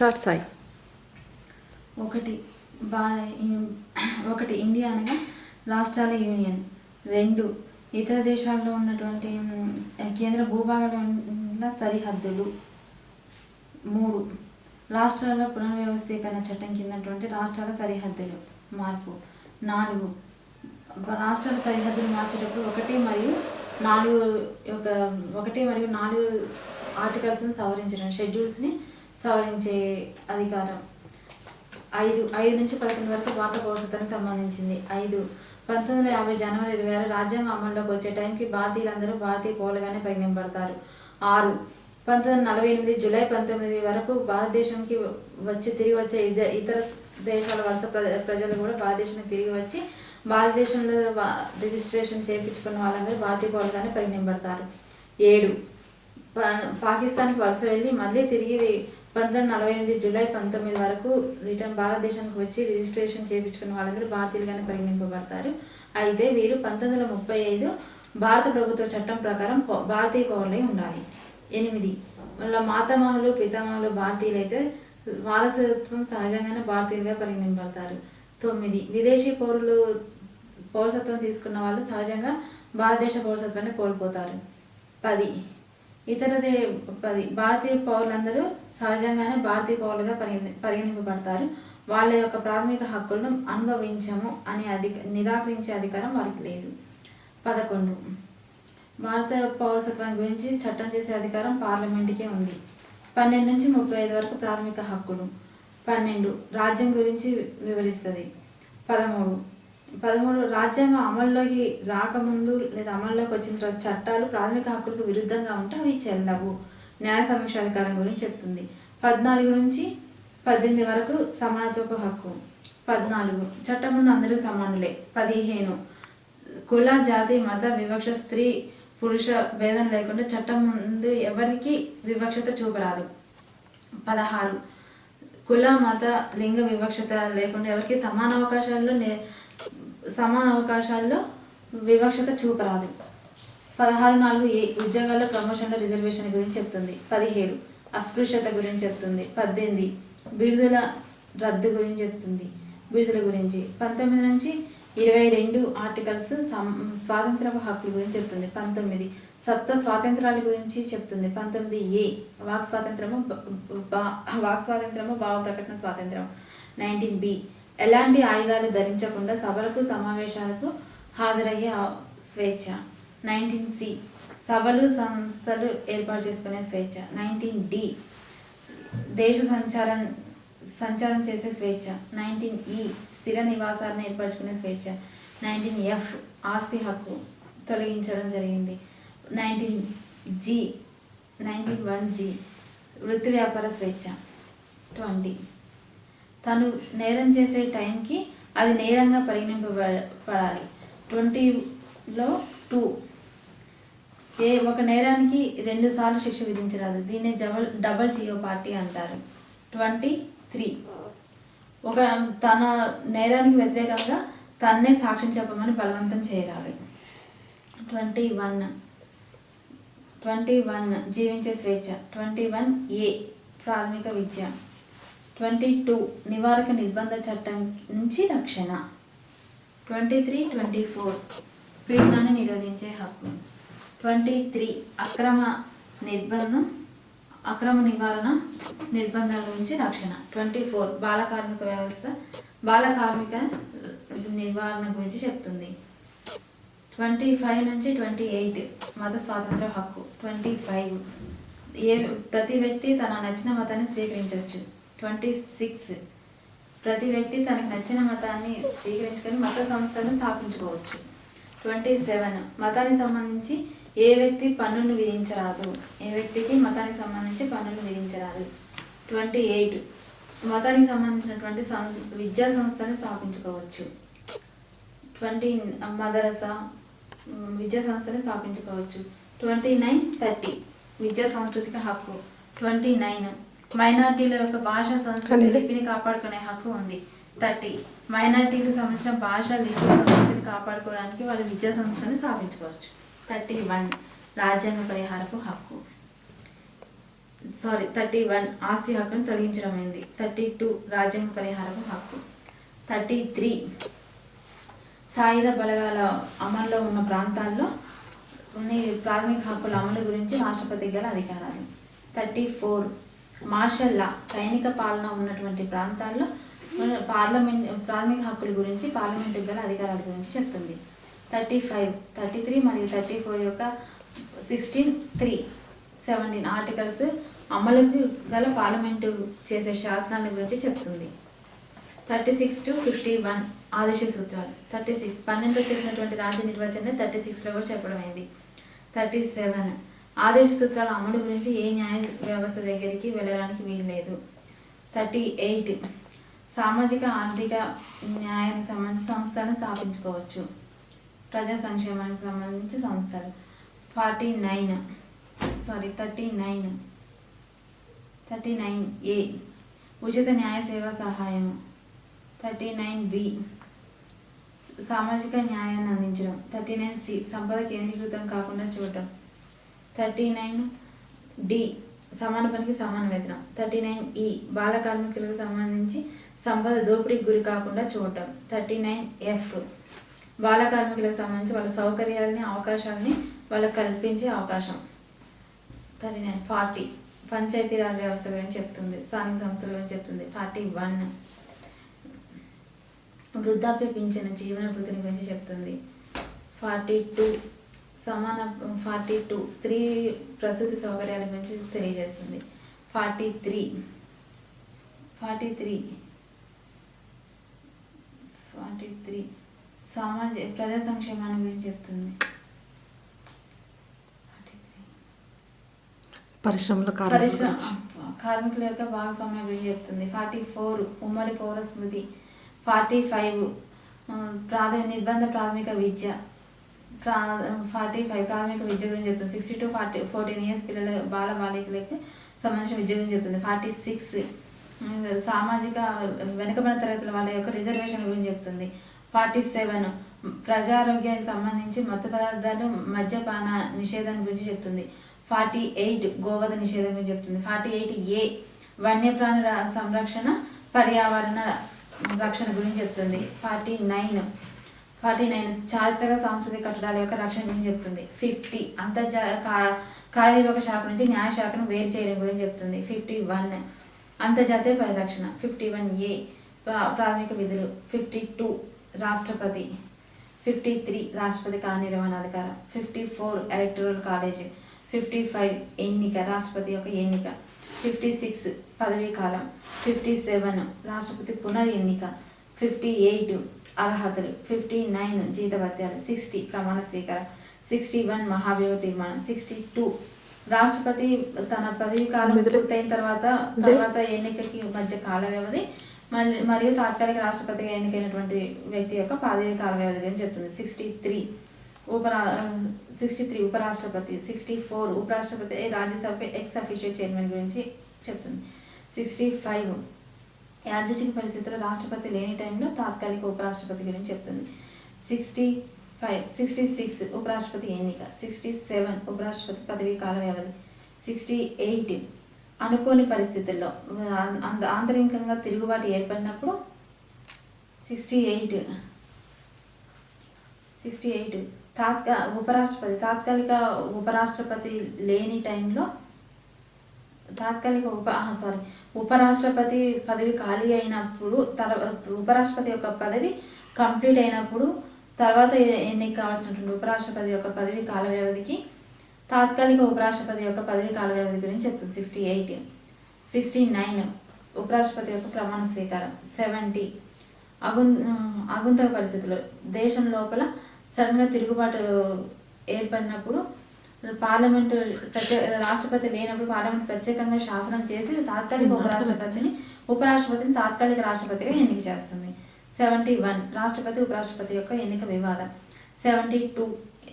Start Sai. ఒకటి ఒకటి India అనగా రాష్ట్రాల యూనియన్. 2 ఇతర దేశాల్లో ఉన్నటువంటి కేంద్ర భూభాగాలు ఉన్న సరిహద్దులు. 3 రాష్ట్రాల పునర్వ్యవస్థీకరణ చట్టం కిందటువంటి రాష్ట్రాల సరిహద్దులు మార్పు. 4 రాష్ట్రాల సరిహద్దులు మార్చేటప్పుడు 1 మరియు 4 ఆర్టికల్స్ని సవరించడం, షెడ్యూల్స్ని సవరించే అధికారం. 5 నుంచి 11 వరకు భారత పౌరసత్వానికి సంబంధించింది. 1950 జనవరి 26 రాజ్యాంగం అమల్లోకి వచ్చే టైంకి భారతీయులందరూ భారతీయ పౌరులుగానే పరిగణింపబడతారు. 6 1948 జూలై 19 వరకు భారతదేశానికి తిరిగి వచ్చే ఇతర దేశాల వలస ప్రజలు కూడా భారతదేశానికి తిరిగి వచ్చి భారతదేశంలో రిజిస్ట్రేషన్ చేయించుకున్న వాళ్ళందరూ భారతీయ పౌరులుగానే పరిగణింపబడతారు. 7 పాకిస్తాన్కి వలస వెళ్ళి మళ్ళీ తిరిగి 1948 జూలై 19 వరకు రిటర్న్ భారతదేశానికి వచ్చి రిజిస్ట్రేషన్ చేయించుకున్న వాళ్ళందరూ భారతీయులుగానే పరిగణింపబడతారు. అయితే వీరు 1935 భారత ప్రభుత్వ చట్టం ప్రకారం భారతీయ పౌరులై ఉండాలి. 8 వాళ్ళ మాతామహులు పితామహులు భారతీయులైతే వారసత్వం సహజంగానే భారతీయులుగా పరిగణింపబడతారు. 9 విదేశీ పౌరసత్వం తీసుకున్న వాళ్ళు సహజంగా భారతదేశ పౌరసత్వాన్ని కోల్పోతారు. 10 భారతీయ పౌరులందరూ సహజంగానే భారతీయ పౌరులుగా పరిగణింపబడతారు. వాళ్ళ యొక్క ప్రాథమిక హక్కులను అనుభవించము అని నిరాకరించే అధికారం వారికి లేదు. 11 భారత పౌరసత్వాన్ని గురించి చట్టం చేసే అధికారం పార్లమెంటుకే ఉంది. 12 నుంచి 35 వరకు ప్రాథమిక హక్కులు. 12 రాజ్యం గురించి వివరిస్తుంది. 13 రాజ్యాంగం అమల్లోకి రాకముందు లేదా అమల్లోకి వచ్చిన చట్టాలు ప్రాథమిక హక్కులకు విరుద్ధంగా ఉంటే అవి చెల్లవు. న్యాయ సమీక్షాధికారం గురించి చెప్తుంది. 14 నుంచి 18 వరకు సమానత్వపు హక్కు. 14 చట్టం ముందు అందరూ సమానులే. 15 కుల జాతి మత వివక్ష స్త్రీ పురుష భేదం లేకుండా చట్టం ముందు ఎవరికి వివక్షత చూపరాదు. 16 కుల మత లింగ వివక్షత లేకుండా ఎవరికి సమాన అవకాశాల్లో వివక్షత చూపరాదు. 16(4)(a) ఉద్యోగాల్లో ప్రమోషన్ల రిజర్వేషన్ గురించి చెప్తుంది. 17 అస్పృశ్యత గురించి చెప్తుంది. 18 బిరుదుల రద్దు గురించి చెప్తుంది. బిరుదుల గురించి 19 నుంచి 22 ఆర్టికల్స్ స్వాతంత్రపు హక్కుల గురించి చెప్తుంది. 19 సప్త స్వాతంత్రాల గురించి చెప్తుంది. 19(a) వాక్ స్వాతంత్రము భావ ప్రకటన స్వాతంత్రం. 19(b) ఎలాంటి ఆయుధాలు ధరించకుండా సభలకు సమావేశాలకు హాజరయ్యే స్వేచ్ఛ. 19(c) సభలు సంస్థలు ఏర్పాటు చేసుకునే స్వేచ్ఛ. 19(d) దేశ సంచారం చేసే స్వేచ్ఛ. 19(e) స్థిర నివాసాలను ఏర్పరచుకునే స్వేచ్ఛ. 19(f) ఆస్తి హక్కు తొలగించడం జరిగింది. 19(1g) వృత్తి వ్యాపార స్వేచ్ఛ. 20 తను నేరం చేసే టైంకి అది నేరంగా పరిగణింపబడాలి. 20లో 2 ఒక నేరానికి 2 సార్లు శిక్ష విధించరాదు. దీన్ని డబల్ జియో పార్టీ అంటారు. 23 తన నేరానికి వ్యతిరేకంగా తన్నే సాక్ష్యం చెప్పమని బలవంతం చేయరాదు. 21 జీవించే స్వేచ్ఛ. 21(a) ప్రాథమిక విద్య. 22 నివారక నిర్బంధ చట్టం నుంచి రక్షణ. 23, 24 పీడనాన్ని నిరోధించే హక్కు. 23 అక్రమ నివారణ నిర్బంధాల నుంచి రక్షణ. 24 బాల కార్మిక నివారణ గురించి చెప్తుంది. 25 నుంచి 28 మత స్వాతంత్ర హక్కు. 25 ప్రతి వ్యక్తి తన నచ్చిన మతాన్ని స్వీకరించవచ్చు. 26 ప్రతి వ్యక్తి తనకు నచ్చిన మతాన్ని స్వీకరించుకొని మత సంస్థను స్థాపించుకోవచ్చు. 27 మతానికి సంబంధించి ఏ వ్యక్తి పన్నులు విధించరాదు. ఏ వ్యక్తికి మతానికి సంబంధించి పన్నులు విధించరాదు. 28 మతానికి సంబంధించినటువంటి విద్యా సంస్థను స్థాపించుకోవచ్చు. 20 మదరసా విద్యా సంస్థను స్థాపించుకోవచ్చు. 29, 30 విద్యా సాంస్కృతిక హక్కు. 29 మైనార్టీల యొక్క భాష సంస్కృతి లిపిని కాపాడుకునే హక్కు ఉంది. 30 మైనార్టీలకు సంబంధించిన భాష లిపి సంస్కృతిని కాపాడుకోవడానికి వాళ్ళు విద్యా సంస్థను స్థాపించుకోవచ్చు. 31 రాజ్యాంగ పరిహారపు హక్కు. 31 ఆస్తి హక్కును తొలగించడమైంది. 32 రాజ్యాంగ పరిహారపు హక్కు. 33 సాయుధ బలగాల అమల్లో ఉన్న ప్రాంతాల్లో ప్రాథమిక హక్కుల అమలు గురించి రాష్ట్రపతికి గల అధికారాలు. 34 మార్షల్ లా సైనిక పాలన ఉన్నటువంటి ప్రాంతాల్లో ప్రాథమిక హక్కుల గురించి పార్లమెంటుకు గల అధికారాల గురించి చెప్తుంది. 35 33 మరియు 34 యొక్క 17 ఆర్టికల్స్ అమలుకు గల పార్లమెంటు చేసే శాసనాల గురించి చెప్తుంది. 36 to 51 ఆదేశ సూత్రాలు. 36 12లో చెప్పినటువంటి రాజ్య నిర్వచనం 36లో కూడా చెప్పడమైంది. 37 ఆదేశ సూత్రాల అమలు గురించి ఏ న్యాయ వ్యవస్థ దగ్గరికి వెళ్ళడానికి వీల్లేదు. 38 సామాజిక ఆర్థిక న్యాయానికి సంబంధించి సంస్థలను స్థాపించుకోవచ్చు, ప్రజా సంక్షేమానికి సంబంధించి సంస్థలు. 39A ఉచిత న్యాయ సేవా సహాయము. 39B సామాజిక న్యాయాన్ని అందించడం. 39C సంపద కేంద్రీకృతం కాకుండా చూడటం. 39D సమాన పనికి సమాన వేతనం. 39E బాల కార్మికులకు సంబంధించి సంపద దోపిడీకి గురి కాకుండా చూడటం. 39F బాల కార్మికులకు సంబంధించి వాళ్ళ సౌకర్యాలని అవకాశాలని వాళ్ళకి కల్పించే అవకాశం. 40 పంచాయతీరాజ్ వ్యవస్థ గురించి చెప్తుంది, స్థానిక సంస్థల గురించి చెప్తుంది. 41 వృద్ధాప్య పింఛను జీవన భృతిని గురించి చెప్తుంది. 42 స్త్రీ ప్రసూతి సౌకర్యాల గురించి తెలియజేస్తుంది. 43 ప్రజా సంక్షేమాన్ని గురించి చెప్తుంది. కార్మికుల యొక్క భాగస్వామ్యం గురించి చెప్తుంది. 44 ఉమ్మడి పౌర స్మృతి. 45 నిర్బంధ ప్రాథమిక విద్య. 45 ప్రాథమిక విద్య గురించి చెప్తుంది. 60 to 14 years పిల్లల బాలికలకు సంబంధించిన విద్య గురించి చెప్తుంది. 46 సామాజిక వెనుకబడిన తరగతుల వాళ్ళ యొక్క రిజర్వేషన్ గురించి చెప్తుంది. 47 ప్రజారోగ్యానికి సంబంధించి మత్తు పదార్థాలు మద్యపాన నిషేధం గురించి చెప్తుంది. 48 గోవధ నిషేధం గురించి చెప్తుంది. 48A వన్యప్రాణ సంరక్షణ పర్యావరణ రక్షణ గురించి చెప్తుంది. 49 చారిత్రక సాంస్కృతిక కట్టడాల యొక్క రక్షణ గురించి చెప్తుంది. 50 కార్యనిర్వాహక శాఖ నుంచి న్యాయ శాఖను వేరు చేయడం గురించి చెప్తుంది. 51 అంతర్జాతీయ పరిరక్షణ. 51A ప్రాథమిక విధులు. 52 రాష్ట్రపతి. 53 రాష్ట్రపతి కార్యనిర్వహణాధికారం. 54 ఎలక్టోరల్ కాలేజ్. 55 ఎన్నిక రాష్ట్రపతి యొక్క ఎన్నిక. 56 పదవీ కాలం. 57 రాష్ట్రపతి పునర్ ఎన్నిక. 58 అర్హతలు. 59 జీతభత్యాలు. 60 ప్రమాణ స్వీకారం. 61 మహాభియోగ తీర్మానం. 62 రాష్ట్రపతి తన పదవీ కాలం పూర్తయిన తర్వాత ఎన్నికకి మధ్య కాల వ్యవధి మరియు తాత్కాలిక రాష్ట్రపతిగా ఎన్నికైనటువంటి వ్యక్తి యొక్క పదవీ కాల వ్యవధి గురించి చెప్తుంది. 63 ఉపరాష్ట్రపతి. 64 ఉపరాష్ట్రపతి రాజ్యసభకి ఎక్స్ అఫీషియల్ చైర్మన్ గురించి చెప్తుంది. 65 యాదృచ్ఛిక పరిస్థితుల్లో రాష్ట్రపతి లేని టైంలో తాత్కాలిక ఉపరాష్ట్రపతి గురించి చెప్తుంది. 66 ఉపరాష్ట్రపతి ఎన్నిక. 67 ఉపరాష్ట్రపతి పదవీ కాల వ్యవధి. 68 అనుకోని పరిస్థితుల్లో ఆంతరికంగా తిరుగుబాటు ఏర్పడినప్పుడు. 68 తాత్కాలిక ఉపరాష్ట్రపతి లేని టైంలో ఉపరాష్ట్రపతి పదవి ఖాళీ అయినప్పుడు ఉపరాష్ట్రపతి యొక్క పదవి కంప్లీట్ అయినప్పుడు తర్వాత ఎన్నిక కావాల్సినటువంటి ఉపరాష్ట్రపతి యొక్క పదవి కాల వ్యవధికి తాత్కాలిక ఉపరాష్ట్రపతి యొక్క పదవి కాల వ్యవధి గురించి చెప్తుంది. 68 69 ఉపరాష్ట్రపతి యొక్క ప్రమాణ స్వీకారం. 70 ఆగంతుక పరిస్థితులు దేశం లోపల సడన్గా తిరుగుబాటు ఏర్పడినప్పుడు పార్లమెంటు రాష్ట్రపతి లేనప్పుడు పార్లమెంట్ ప్రత్యేకంగా శాసనం చేసి తాత్కాలిక ఉపరాష్ట్రపతిని తాత్కాలిక రాష్ట్రపతిగా ఎన్నిక చేస్తుంది. 71 రాష్ట్రపతి ఉపరాష్ట్రపతి యొక్క ఎన్నిక వివాదం. 72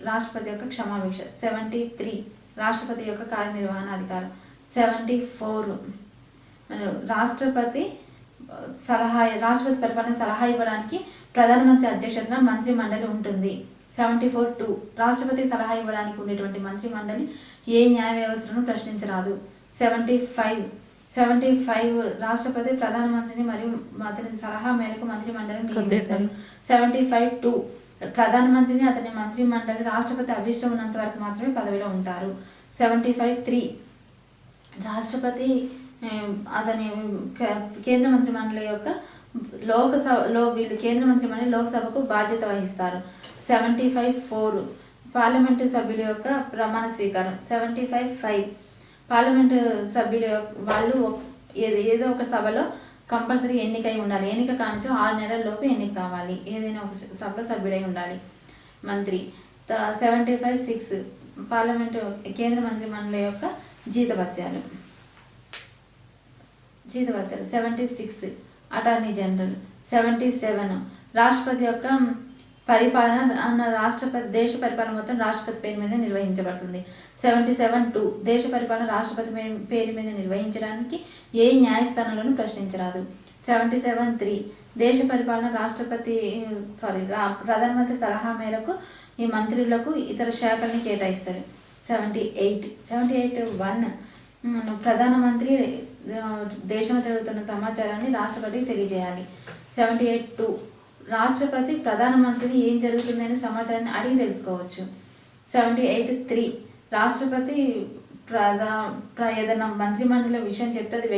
రాష్ట్రపతి యొక్క క్షమాభిక్ష. 73 రాష్ట్రపతి యొక్క కార్యనిర్వహణ అధికారం. 74 రాష్ట్రపతి పరిపాలన సలహా ఇవ్వడానికి ప్రధానమంత్రి అధ్యక్షతన మంత్రి మండలి ఉంటుంది. 74(2) రాష్ట్రపతి సలహా ఇవ్వడానికి ఉండేటువంటి మంత్రి మండలి ఏ న్యాయ వ్యవస్థను ప్రశ్నించరాదు. 75 రాష్ట్రపతి ప్రధానమంత్రిని మరియు అతని సలహా మేరకు మంత్రి మండలిని నియమిస్తారు. 75 ప్రధానమంత్రిని అతని మంత్రి మండలి రాష్ట్రపతి అభిష్టం ఉన్నంత వరకు మాత్రమే పదవిలో ఉంటారు. 75 రాష్ట్రపతి అతని కేంద్ర మంత్రి మండలి యొక్క లోకసభలో వీళ్ళు కేంద్ర మంత్రి మండలి లోక్సభకు బాధ్యత వహిస్తారు. 75 పార్లమెంటు సభ్యుల యొక్క ప్రమాణ స్వీకారం. 75 పార్లమెంటు సభ్యుల వాళ్ళు ఏదో ఒక సభలో కంపల్సరీ ఎన్నికై ఉండాలి. ఎన్నిక కానిచో 6 నెలల లోపు ఎన్నిక కావాలి. ఏదైనా ఒక సభలో సభ్యుడై ఉండాలి మంత్రి. 75 పార్లమెంటు కేంద్ర మంత్రి మండలి యొక్క జీతభత్యాలు. 76 అటార్నీ జనరల్. 77 రాష్ట్రపతి యొక్క పరిపాలన దేశ పరిపాలన మొత్తం రాష్ట్రపతి పేరు మీద నిర్వహించబడుతుంది. 77 దేశ పరిపాలన రాష్ట్రపతి పేరు మీద నిర్వహించడానికి ఏ న్యాయస్థానంలోనూ ప్రశ్నించరాదు. 77 దేశ పరిపాలన ప్రధానమంత్రి సలహా మేరకు ఈ మంత్రులకు ఇతర శాఖల్ని కేటాయిస్తారు. 78 ప్రధానమంత్రి దేశంలో జరుగుతున్న సమాచారాన్ని రాష్ట్రపతికి తెలియజేయాలి. 78 రాష్ట్రపతి ప్రధానమంత్రిని ఏం జరుగుతుందనే సమాచారాన్ని అడిగి తెలుసుకోవచ్చు. 78 రాష్ట్రపతి ఏదైనా మంత్రి మండలి విషయం చెప్తే అది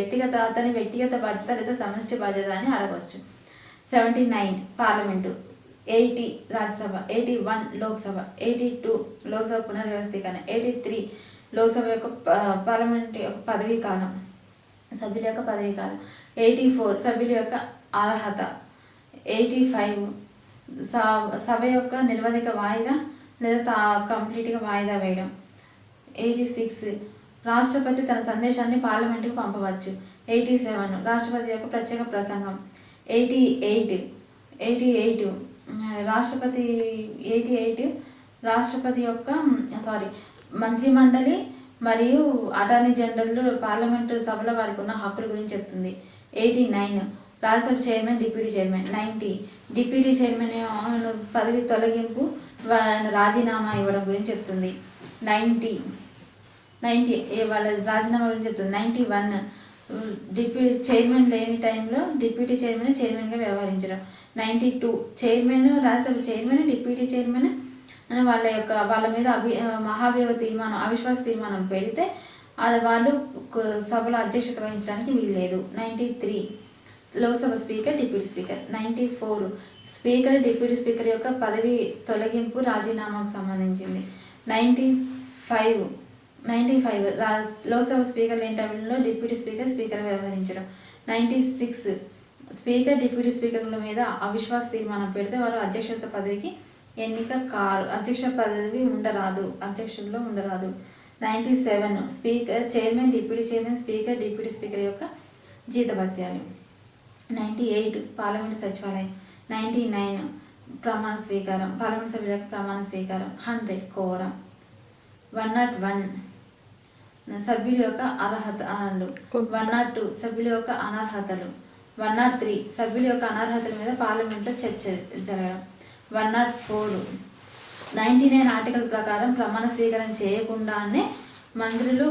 అతని వ్యక్తిగత బాధ్యత లేదా సమష్టి బాధ్యత అని అడగవచ్చు. 79 పార్లమెంటు. 80 రాజ్యసభ. 81 లోక్సభ. 82 లోక్సభ పునర్వ్యవస్థీకరణ. 83 లోక్సభ యొక్క పార్లమెంట్ యొక్క పదవీ కాలం, సభ్యుల యొక్క పదవీ కాలం. 84 సభ్యుల యొక్క అర్హత. 85 సభ యొక్క నిరవధిక వాయిదా లేదా కంప్లీట్గా వాయిదా వేయడం. 86 రాష్ట్రపతి తన సందేశాన్ని పార్లమెంటుకు పంపవచ్చు. 87 రాష్ట్రపతి యొక్క ప్రత్యేక ప్రసంగం. 88 రాష్ట్రపతి యొక్క మంత్రి మండలి మరియు అటార్నీ జనరల్ పార్లమెంటు సభలో వారికి ఉన్న హక్కుల గురించి చెప్తుంది. 89 Rajya Sabha chairman, deputy chairman. 90 deputy chairman పదవి తొలగింపు, రాజీనామా ఇవ్వడం గురించి చెప్తుంది. 90 వాళ్ళ రాజీనామా గురించి చెప్తుంది. 91 డిప్యూటీ చైర్మన్ లేని టైంలో డిప్యూటీ చైర్మన్గా వ్యవహరించడం. 92 chairman, Rajya Sabha chairman, deputy chairman వాళ్ళ మీద మహాభియోగ తీర్మానం, అవిశ్వాస తీర్మానం పెడితే వాళ్ళు సభలో అధ్యక్షత వహించడానికి వీల్లేదు. 93 Lok Sabha speaker, deputy speaker. 94 speaker, deputy speaker యొక్క పదవి తొలగింపు, రాజీనామాకు సంబంధించింది. 95 లోక్సభ స్పీకర్ లేని టైంలో డిప్యూటీ స్పీకర్ వ్యవహరించడం. 96 స్పీకర్, డిప్యూటీ స్పీకర్ల మీద అవిశ్వాస తీర్మానం పెడితే వారు అధ్యక్షత పదవికి ఎన్నిక కారు, అధ్యక్ష పదవి అధ్యక్షుల్లో ఉండరాదు. 97 speaker, chairman, deputy chairman, speaker, deputy speaker యొక్క జీతభత్యాలు. 98 పార్లమెంటు సచివాలయం. 99 ప్రమాణ స్వీకారం, పార్లమెంట్ సభ్యుల యొక్క ప్రమాణ స్వీకారం. 100 కోరం. 101 సభ్యుల యొక్క అర్హతలు. 102 సభ్యుల యొక్క అనర్హతలు. 103 సభ్యుల యొక్క అనర్హతల మీద పార్లమెంట్లో చర్చ జరగడం. 104 99 ఆర్టికల్ ప్రకారం ప్రమాణ స్వీకారం చేయకుండానే మంత్రులు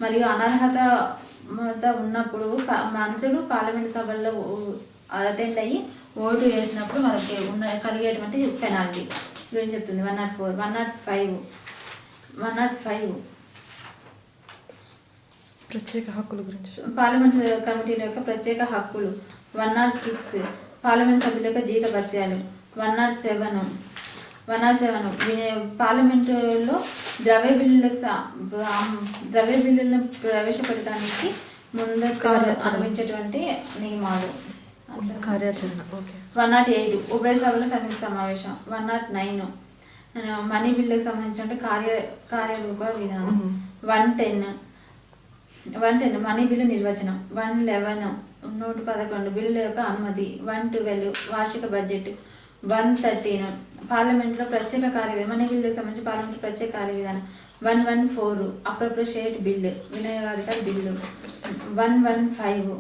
మరియు అనర్హత ఉన్నప్పుడు మంత్రులు పార్లమెంట్ సభల్లో అటెండ్ అయ్యి ఓటు వేసినప్పుడు మనకి కలిగేటువంటి పెనాల్టీ గురించి చెప్తుంది. 104 105 ప్రత్యేక హక్కుల గురించి, పార్లమెంట్ కమిటీల యొక్క ప్రత్యేక హక్కులు. 106 పార్లమెంట్ సభ్యుల యొక్క జీతభత్యాలు. 107 పార్లమెంటులో ద్రవ్య బిల్లులను ప్రవేశపెట్టడానికి ముందస్తు అనుభవించేటువంటి నియమాలు, కార్యాచరణ. 108 ఉభయ సభల సమితి సమావేశం. 109 మనీ బిల్లులకు సంబంధించిన కార్యరూప విధానం. 110 మనీ బిల్లు నిర్వచనం. 111 111 బిల్లుల యొక్క అనుమతి. 112 వార్షిక బడ్జెట్. 113 పార్లమెంట్లో ప్రత్యేక కార్యవిధానం, మనీ బిల్లులకు సంబంధించి పార్లమెంట్లో ప్రత్యేక కార్యవిధానం. 114 అప్రోప్రియేట్ బిల్లు, వినియోగాధికార బిల్లు. 115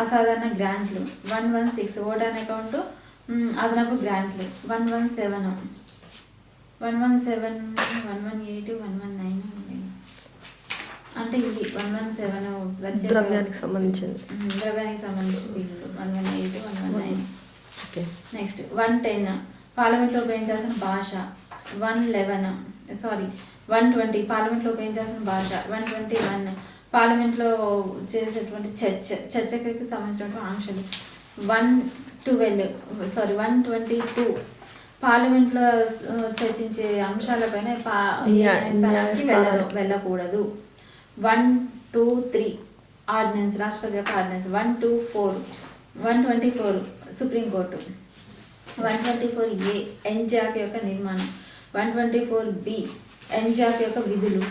అసాధారణ గ్రాంట్లు. 116 ఓట్ ఆన్ అకౌంట్ అదనపు గ్రాంట్లు. 117 118 119 అంటే ఇది 117 ద్రవ్యానికి సంబంధించింది. ద్రవ్యానికి సంబంధించిన బిల్లు 118 119. ఓకే. నెక్స్ట్ 110 పార్లమెంట్లో ఉపయోగించాల్సిన భాష. 120 పార్లమెంట్లో ఉపయోగించాల్సిన భాష. 121 పార్లమెంట్లో చేసేటువంటి చర్చకి సంబంధించినటువంటి ఆంక్షలు. 122 పార్లమెంట్లో చర్చించే అంశాలపైన వెళ్ళకూడదు. 123 ఆర్డినెన్స్, రాష్ట్రపతి యొక్క ఆర్డినెన్స్. 124 సుప్రీంకోర్టు. 124A ఎన్జాక్ యొక్క నిర్మాణం. 124B ఎన్జాక్ యొక్క విధులు.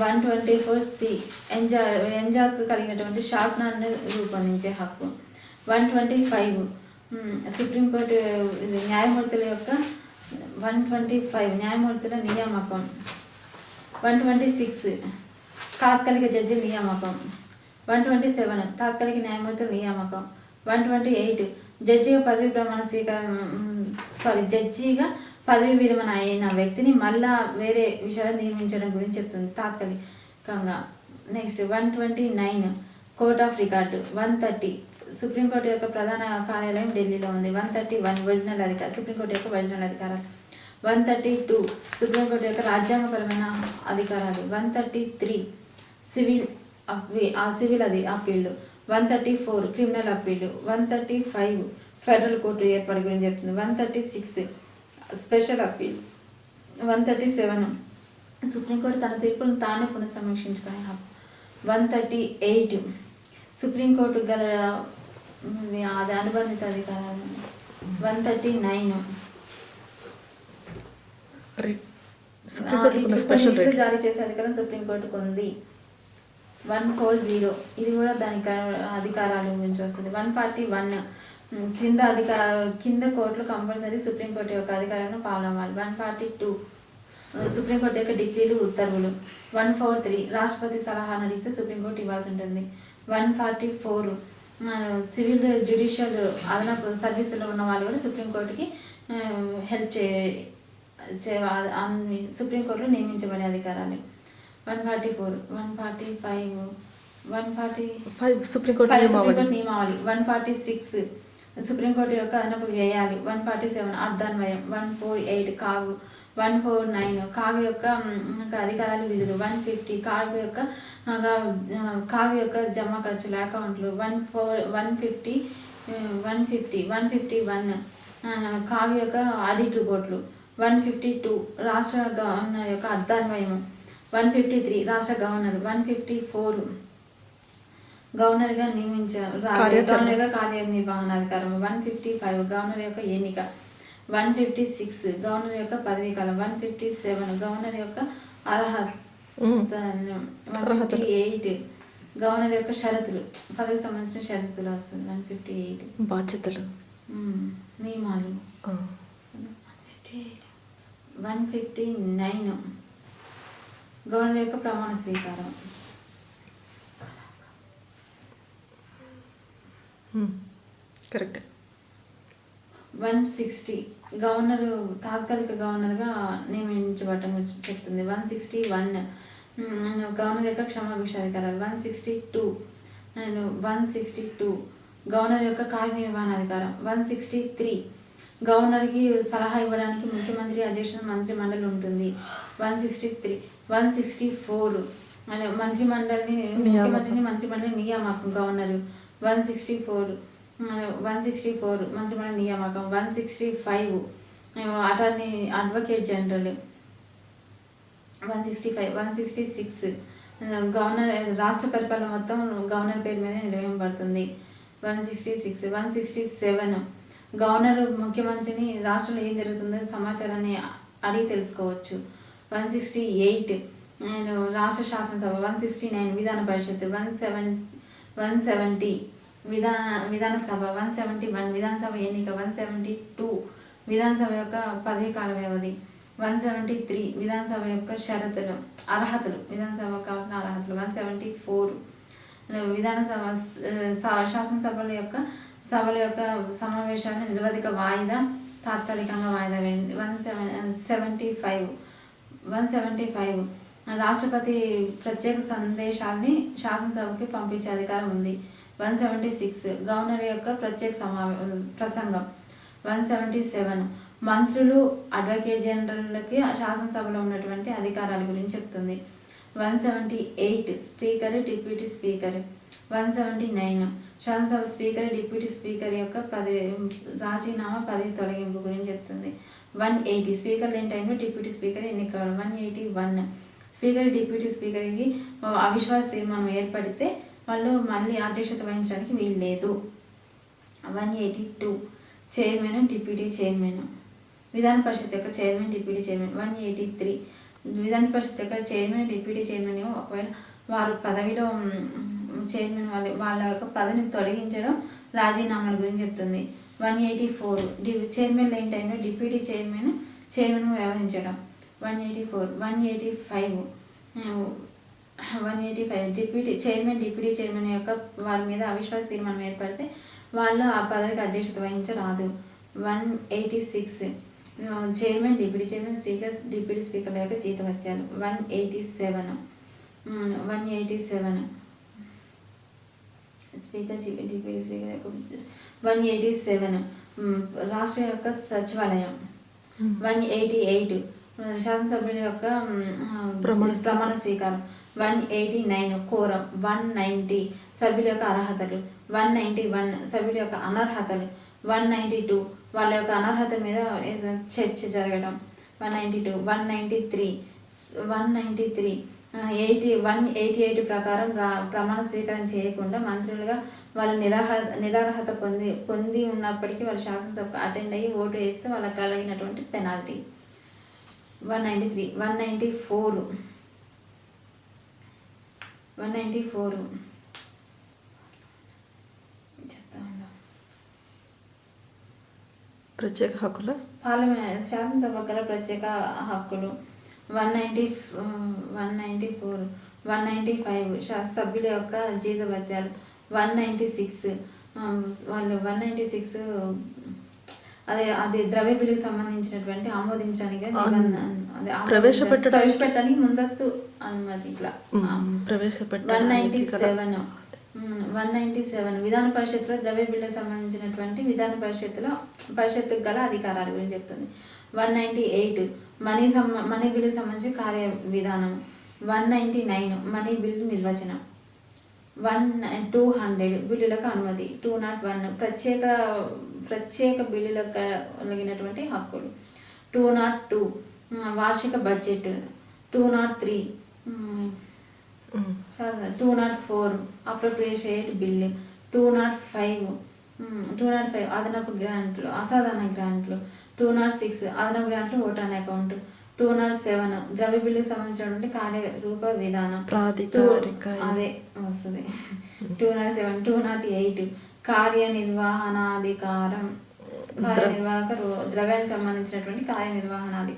124C ఎన్జాక్ కలిగినటువంటి శాసనాన్ని రూపొందించే హక్కు. 125 సుప్రీంకోర్టు న్యాయమూర్తుల యొక్క 125 న్యాయమూర్తుల నియామకం. 126 తాత్కాలిక జడ్జి నియామకం. 127 తాత్కాలిక న్యాయమూర్తుల నియామకం. 128 జడ్జిగా పదవి విరమణ అయిన వ్యక్తిని మళ్ళా వేరే విషయాలు నియమించడం గురించి చెప్తుంది తాత్కాలికంగా. Next 129 court of record. 130 supreme court యొక్క ప్రధాన కార్యాలయం ఢిల్లీలో ఉంది. 131 ఒరిజినల్ అధికారం, సుప్రీంకోర్టు యొక్క ఒరిజినల్ అధికారాలు. 132 సుప్రీంకోర్టు యొక్క రాజ్యాంగపరమైన అధికారాలు. 133 సివిల్ అప్పీళ్లు. 134 క్రిమినల్ అప్పీళ్లు. 135 ఫెడరల్ కోర్టు ఏర్పాటు గురించి చెప్తుంది. 136 స్పెషల్ అప్పీల్. 137 సుప్రీంకోర్టు తన తీర్పులను తానే పునఃసమీక్షించుకునే హక్కు. 138 సుప్రీంకోర్టు గల అది అనుబంధిత అధికారాలు. 139 జారీ చేసే అధికారం సుప్రీంకోర్టుకు ఉంది. 140 ఇది కూడా దానికి అధికారాలు గురించి వస్తుంది. 141 కింద కోర్టులు కంపల్సరీ సుప్రీంకోర్టు యొక్క అధికారాలను పాల్గొనాలి. 142 సుప్రీంకోర్టు యొక్క డిగ్రీలు, ఉత్తర్వులు. 143 రాష్ట్రపతి సలహాను అడిగితే సుప్రీంకోర్టు ఇవ్వాల్సి ఉంటుంది. 144 సివిల్ జ్యుడిషియల్ అదనపు సర్వీసులో ఉన్న వాళ్ళు కూడా సుప్రీంకోర్టుకి హెల్ప్ సుప్రీంకోర్టులో నియమించబడే అధికారాలు. 145 సుప్రీంకోర్టు నియమావళి. 146 సుప్రీంకోర్టు యొక్క అదనపు వ్యయాలు. 147 అర్ధాన్వయం. 148 కాగు. 149 కాగు యొక్క అధికారాలు, విధులు. 150 కాగు యొక్క జమ ఖర్చులు, అకౌంట్లు. 151 కాగు యొక్క ఆడిట్ రిపోర్ట్లు. 152 రాష్ట్ర గవర్నర్ యొక్క అర్ధాన్వయము. 153 రాష్ట్ర గవర్నర్. 154 గవర్నర్గా గవర్నర్గా కార్యనిర్వహణాధికారం. 155 గవర్నర్ యొక్క ఎన్నిక. 156 గవర్నర్ యొక్క పదవీకాలం. 157 గవర్నర్ యొక్క అర్హత. 158 గవర్నర్ యొక్క షరతులు, పదవికి సంబంధించిన షరతులు వస్తుంది. 158 బాధ్యతలు, నియమాలు. 159 గవర్నర్ యొక్క ప్రమాణ స్వీకారం. కరెక్ట్. 160 గవర్నర్ తాత్కాలిక గవర్నర్గా నియమించబడటం చెప్తుంది. 161 గవర్నర్ యొక్క క్షమాభిక్ష అధికారాలు. 162 గవర్నర్ యొక్క కార్యనిర్వహణాధికారం. 163 గవర్నర్కి సలహా ఇవ్వడానికి ముఖ్యమంత్రి అధ్యక్షుడు మంత్రి మండలి ఉంటుంది. 164 ముఖ్యమంత్రిని మంత్రిమండలి నియామకం గవర్నరు. 164 మంత్రిమండలి నియామకం. 165 అటార్నీ అడ్వకేట్ జనరల్. 166 గవర్నర్ రాష్ట్ర పరిపాలన మొత్తం గవర్నర్ పేరు మీద నిర్వహింపబడుతుంది. 167 గవర్నర్ ముఖ్యమంత్రిని రాష్ట్రంలో ఏం జరుగుతుందో సమాచారాన్ని అడిగి తెలుసుకోవచ్చు. 168 రాష్ట్ర శాసనసభ. 169 విధాన పరిషత్. 170 విధానసభ. 171 విధానసభ ఎన్నిక. 172 విధానసభ యొక్క పదవీకాల వ్యవధి. 173 విధానసభ యొక్క షరతులు, అర్హతలు, విధానసభ కావాల్సిన అర్హతలు. 174 విధానసభ శాసనసభల యొక్క సమావేశాన్ని నిరవధిక వాయిదా, తాత్కాలికంగా వాయిదా వేయండి. 175 రాష్ట్రపతి ప్రత్యేక సందేశాన్ని శాసనసభకి పంపించే అధికారం ఉంది. 176 గవర్నర్ యొక్క ప్రత్యేక ప్రసంగం. 177 మంత్రులు, అడ్వకేట్ జనరల్కి శాసనసభలో ఉన్నటువంటి అధికారాల గురించి చెప్తుంది. 178 స్పీకర్, డిప్యూటీ స్పీకర్. 179 శాసనసభ స్పీకర్, డిప్యూటీ స్పీకర్ యొక్క రాజీనామా, పదవి తొలగింపు గురించి చెప్తుంది. 180 స్పీకర్ లేని టైంలో డిప్యూటీ స్పీకర్ ఎన్నిక కావాలి. 181 స్పీకర్, డిప్యూటీ స్పీకర్కి అవిశ్వాస తీర్మానం ఏర్పడితే వాళ్ళు మళ్ళీ అధ్యక్షత వహించడానికి వీలు లేదు. 182 చైర్మన్, డిప్యూటీ చైర్మన్. విధాన పరిషత్ యొక్క చైర్మన్, డిప్యూటీ చైర్మన్. 183 విధాన పరిషత్ యొక్క చైర్మన్, డిప్యూటీ చైర్మన్ ఒకవేళ వారు పదవిలో చైర్మన్ వాళ్ళ యొక్క పదవిని తొలగించడం, రాజీనామాల గురించి చెప్తుంది. 184 చైర్మన్ లేని టైంలో డిప్యూటీ చైర్మన్ వ్యవహరించడం. 185 డిప్యూటీ చైర్మన్ యొక్క వాళ్ళ మీద అవిశ్వాస తీర్మానం ఏర్పడితే వాళ్ళు ఆ పదవికి అధ్యక్షత వహించరాదు. 186 chairman, deputy chairman, speaker, deputy స్పీకర్ల యొక్క జీతభత్యాలు. 187 స్పీకర్, డిప్యూటీ స్పీకర్ యొక్క 187 రాష్ట్ర యొక్క సచివాలయం. 188 శాసనసభ్యుల యొక్క ప్రమాణ స్వీకారం. 189 కోరం. 190 సభ్యుల యొక్క అర్హతలు. 191 సభ్యుల యొక్క అనర్హతలు. 192 వాళ్ళ యొక్క అనర్హత మీద చర్చ జరగడం. 192 193 188 ప్రకారం ప్రమాణ స్వీకారం చేయకుండా మంత్రులుగా వాళ్ళు నిరర్హత పొంది ఉన్నప్పటికీ వాళ్ళు శాసనసభకు అటెండ్ అయ్యి ఓటు వేస్తే వాళ్ళకి కలిగినటువంటి పెనాల్టీ. 194 ప్రత్యేక హక్కుల పార్లమెంట్ శాసనసభ గల ప్రత్యేక హక్కులు. 194 195 సభ్యుల యొక్క జీతభత్యాలు. 196 వాళ్ళు 196 అది ద్రవ్య బిల్లుకి సంబంధించినటువంటి ఆమోదించడానికి ప్రవేశపెట్టడానికి ముందస్తు అనుమతి ఇట్లా. 197 విధాన పరిషత్తులో ద్రవ్య బిల్లుకు సంబంధించినటువంటి విధాన పరిషత్తుకు గల అధికారాల గురించి చెప్తుంది. 198 మనీ బిల్లుకు సంబంధించి కార్య విధానం. 199 మనీ బిల్లు నిర్వచనం. 200 బిల్లులకు అనుమతి. 201 ప్రత్యేక బిల్లులకు కలిగినటువంటి హక్కులు. 202 వార్షిక బడ్జెట్. 203 204 appropriation bill. 205 అదనపు గ్రాంట్లు, అసాధారణ గ్రాంట్లు. 206 అదనపు గ్రాంట్లు ఓటాన్ అకౌంట్. 207 ద్రవ్య బిల్లుకు సంబంధించినటువంటి కార్యరూప విధానం అదే వస్తుంది. 207 208 కార్యనిర్వహణాధికారం. ద్రవ్యానికి సంబంధించినటువంటి కార్యనిర్వహణాధికారం.